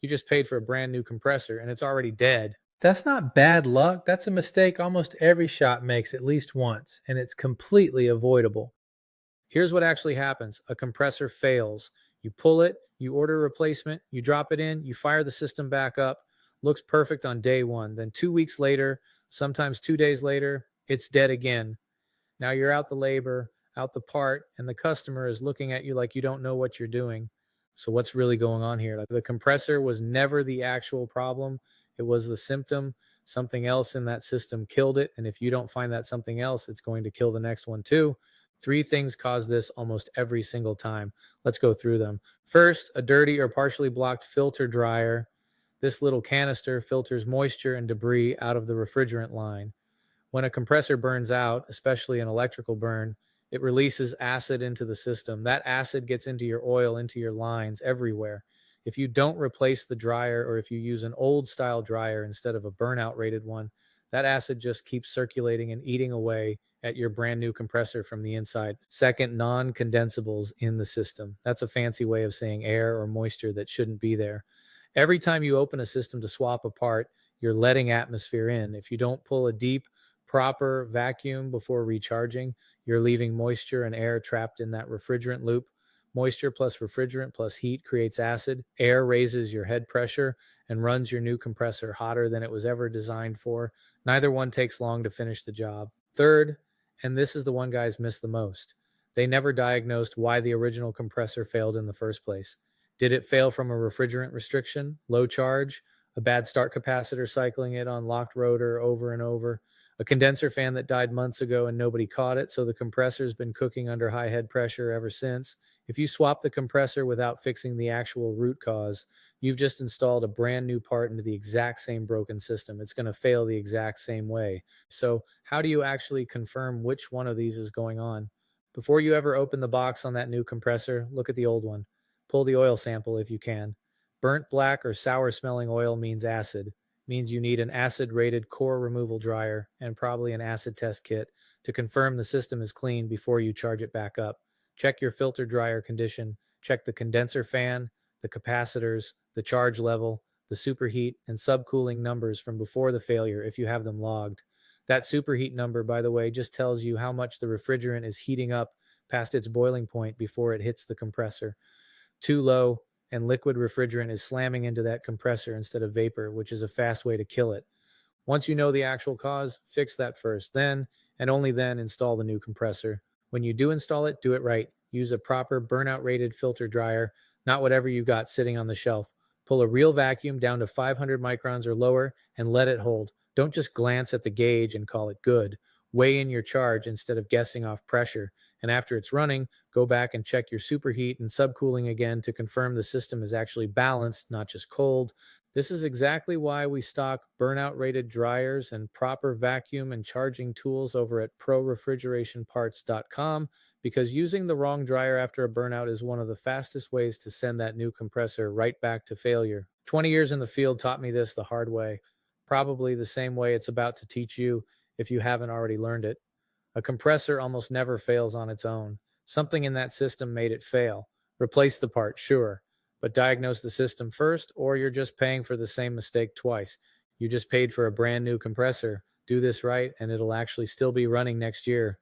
You just paid for a brand new compressor and it's already dead. That's not bad luck. That's a mistake almost every shop makes at least once, and it's completely avoidable. Here's what actually happens: a compressor fails. You pull it, you order a replacement, you drop it in, you fire the system back up. Looks perfect on day one. Then 2 weeks later, sometimes 2 days later, it's dead again. Now you're out the labor, out the part, and the customer is looking at you like you don't know what you're doing. So, what's really going on here? Like, the compressor was never the actual problem, it was the symptom. Something else in that system killed it. And if you don't find that something else, it's going to kill the next one too. Three things cause this almost every single time. Let's go through them. First, a dirty or partially blocked filter dryer. This little canister filters moisture and debris out of the refrigerant line. When a compressor burns out, especially an electrical burn, it releases acid into the system. That acid gets into your oil, into your lines, everywhere. If you don't replace the dryer, or if you use an old style dryer instead of a burnout rated one, that acid just keeps circulating and eating away at your brand new compressor from the inside. Second, non-condensables in the system. That's a fancy way of saying air or moisture that shouldn't be there. Every time you open a system to swap a part, you're letting atmosphere in. If you don't pull a deep, proper vacuum before recharging, you're leaving moisture and air trapped in that refrigerant loop. Moisture plus refrigerant plus heat creates acid. Air raises your head pressure and runs your new compressor hotter than it was ever designed for. Neither one takes long to finish the job. Third, and this is the one guys miss the most, they never diagnosed why the original compressor failed in the first place. Did it fail from a refrigerant restriction, low charge, a bad start capacitor cycling it on locked rotor over and over, a condenser fan that died months ago and nobody caught it, so the compressor's been cooking under high head pressure ever since? If you swap the compressor without fixing the actual root cause, you've just installed a brand new part into the exact same broken system. It's going to fail the exact same way. So, how do you actually confirm which one of these is going on? Before you ever open the box on that new compressor, look at the old one. Pull the oil sample if you can. Burnt black or sour smelling oil means acid, means you need an acid rated core removal dryer and probably an acid test kit to confirm the system is clean before you charge it back up. Check your filter dryer condition, check the condenser fan, the capacitors, the charge level, the superheat, and subcooling numbers from before the failure if you have them logged. That superheat number, by the way, just tells you how much the refrigerant is heating up past its boiling point before it hits the compressor. Too low, and liquid refrigerant is slamming into that compressor instead of vapor, which is a fast way to kill it. Once you know the actual cause, fix that first. Then, and only then, install the new compressor. When you do install it, do it right. Use a proper burnout rated filter dryer, not whatever you got sitting on the shelf. Pull a real vacuum down to 500 microns or lower and let it hold. Don't just glance at the gauge and call it good. Weigh in your charge instead of guessing off pressure. And after it's running, go back and check your superheat and subcooling again to confirm the system is actually balanced, not just cold. This is exactly why we stock burnout rated dryers and proper vacuum and charging tools over at prorefrigerationparts.com, because using the wrong dryer after a burnout is one of the fastest ways to send that new compressor right back to failure. 20 years in the field taught me this the hard way, probably the same way it's about to teach you if you haven't already learned it. A compressor almost never fails on its own. Something in that system made it fail. Replace the part, sure, but diagnose the system first, or you're just paying for the same mistake twice. You just paid for a brand new compressor. Do this right, and it'll actually still be running next year.